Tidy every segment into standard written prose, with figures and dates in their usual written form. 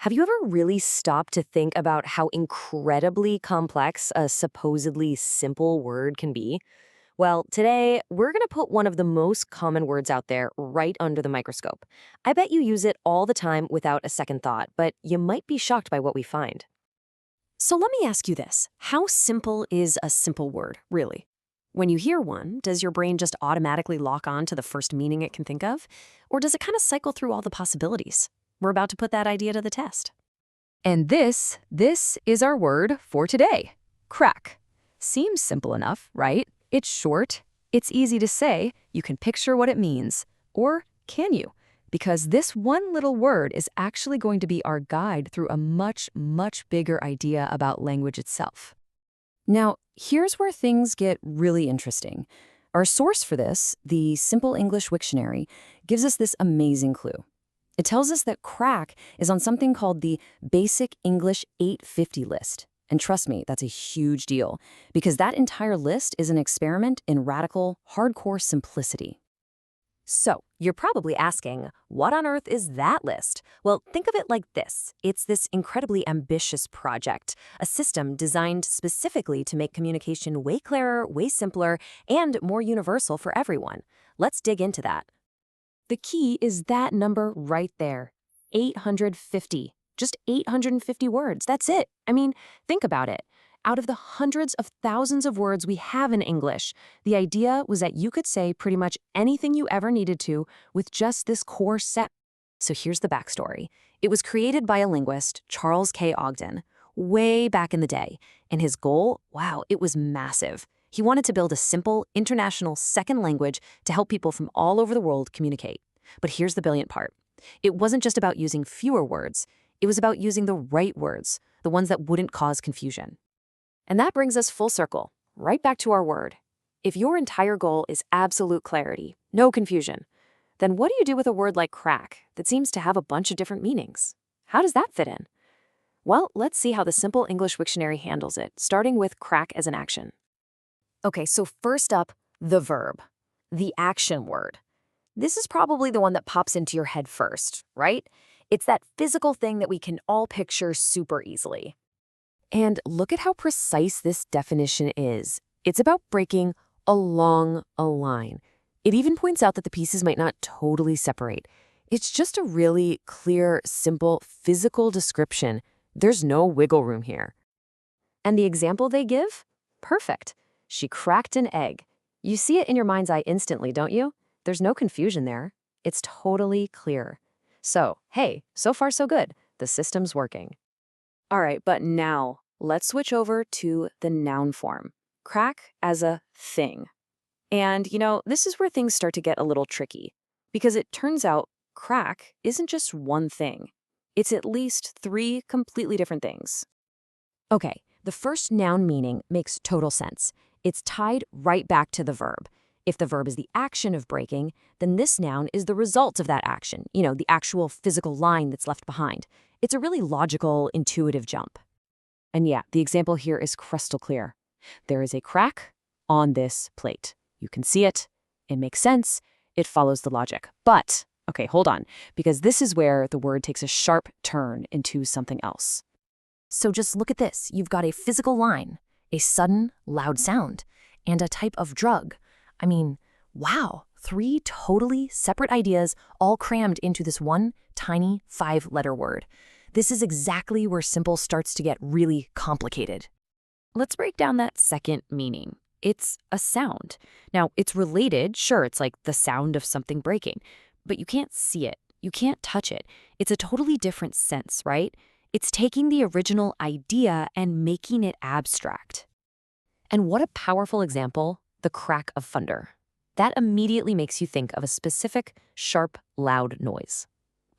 Have you ever really stopped to think about how incredibly complex a supposedly simple word can be? Well, today we're going to put one of the most common words out there right under the microscope. I bet you use it all the time without a second thought, but you might be shocked by what we find. So let me ask you this. How simple is a simple word, really? When you hear one, does your brain just automatically lock on to the first meaning it can think of? Or does it kind of cycle through all the possibilities? We're about to put that idea to the test. And this is our word for today, crack. Seems simple enough, right? It's short, it's easy to say, you can picture what it means. Or can you? Because this one little word is actually going to be our guide through a much, much bigger idea about language itself. Now, here's where things get really interesting. Our source for this, the Simple English Wiktionary, gives us this amazing clue. It tells us that crack is on something called the Basic English 850 list. And trust me, that's a huge deal, because that entire list is an experiment in radical, hardcore simplicity. So, you're probably asking, what on earth is that list? Well, think of it like this. It's this incredibly ambitious project, a system designed specifically to make communication way clearer, way simpler, and more universal for everyone. Let's dig into that. The key is that number right there, 850. Just 850 words, that's it. I mean, think about it. Out of the hundreds of thousands of words we have in English, the idea was that you could say pretty much anything you ever needed to with just this core set. So here's the backstory. It was created by a linguist, Charles K. Ogden, way back in the day. And his goal, wow, it was massive. He wanted to build a simple, international second language to help people from all over the world communicate. But here's the brilliant part. It wasn't just about using fewer words. It was about using the right words, the ones that wouldn't cause confusion. And that brings us full circle, right back to our word. If your entire goal is absolute clarity, no confusion, then what do you do with a word like crack that seems to have a bunch of different meanings? How does that fit in? Well, let's see how the Simple English Wiktionary handles it, starting with crack as an action. Okay, so first up, the verb, the action word. This is probably the one that pops into your head first, right? It's that physical thing that we can all picture super easily. And look at how precise this definition is. It's about breaking along a line. It even points out that the pieces might not totally separate. It's just a really clear, simple, physical description. There's no wiggle room here. And the example they give? Perfect. She cracked an egg. You see it in your mind's eye instantly, don't you? There's no confusion there. It's totally clear. So, hey, so far so good. The system's working. All right, but now let's switch over to the noun form. Crack as a thing. And, this is where things start to get a little tricky, because it turns out crack isn't just one thing. It's at least three completely different things. Okay, the first noun meaning makes total sense. It's tied right back to the verb. If the verb is the action of breaking, then this noun is the result of that action, the actual physical line that's left behind. It's a really logical, intuitive jump. And yeah, the example here is crystal clear. There is a crack on this plate. You can see it. It makes sense. It follows the logic. But, okay, hold on, because this is where the word takes a sharp turn into something else. So just look at this. You've got a physical line, a sudden, loud sound, and a type of drug. I mean, wow, three totally separate ideas all crammed into this one tiny 5-letter word. This is exactly where simple starts to get really complicated. Let's break down that second meaning. It's a sound. Now, it's related, sure, it's like the sound of something breaking, but you can't see it. You can't touch it. It's a totally different sense, right? It's taking the original idea and making it abstract. And what a powerful example, the crack of thunder. That immediately makes you think of a specific, sharp, loud noise.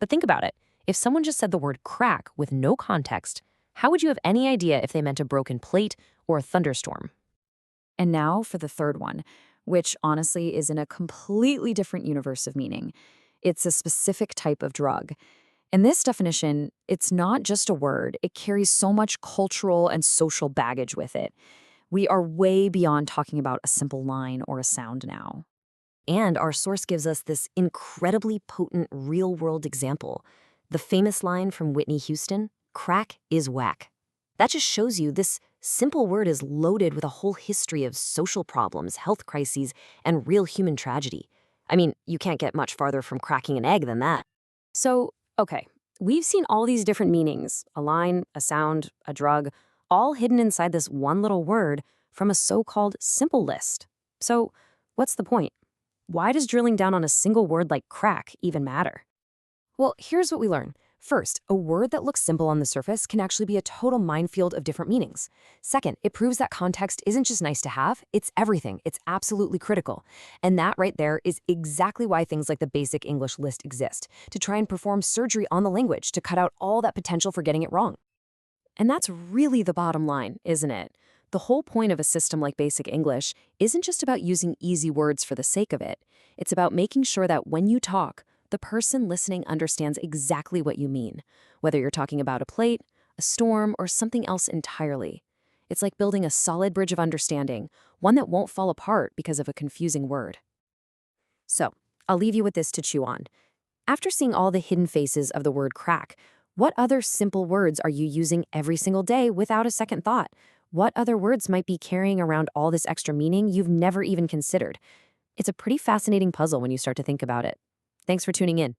But think about it. If someone just said the word crack with no context, how would you have any idea if they meant a broken plate or a thunderstorm? And now for the third one, which honestly is in a completely different universe of meaning. It's a specific type of drug. In this definition, it's not just a word. It carries so much cultural and social baggage with it. We are way beyond talking about a simple line or a sound now. And our source gives us this incredibly potent real-world example. The famous line from Whitney Houston, "Crack is whack." That just shows you this simple word is loaded with a whole history of social problems, health crises, and real human tragedy. I mean, you can't get much farther from cracking an egg than that. So, okay, we've seen all these different meanings, a line, a sound, a drug, all hidden inside this one little word from a so-called simple list. So, what's the point? Why does drilling down on a single word like crack even matter? Well, here's what we learn. First, a word that looks simple on the surface can actually be a total minefield of different meanings. Second, it proves that context isn't just nice to have, it's everything. It's absolutely critical. And that right there is exactly why things like the basic English list exist, to try and perform surgery on the language to cut out all that potential for getting it wrong. And that's really the bottom line, isn't it? The whole point of a system like Basic English isn't just about using easy words for the sake of it. It's about making sure that when you talk, the person listening understands exactly what you mean, whether you're talking about a plate, a storm, or something else entirely. It's like building a solid bridge of understanding, one that won't fall apart because of a confusing word. So, I'll leave you with this to chew on. After seeing all the hidden faces of the word crack, what other simple words are you using every single day without a second thought? What other words might be carrying around all this extra meaning you've never even considered? It's a pretty fascinating puzzle when you start to think about it. Thanks for tuning in.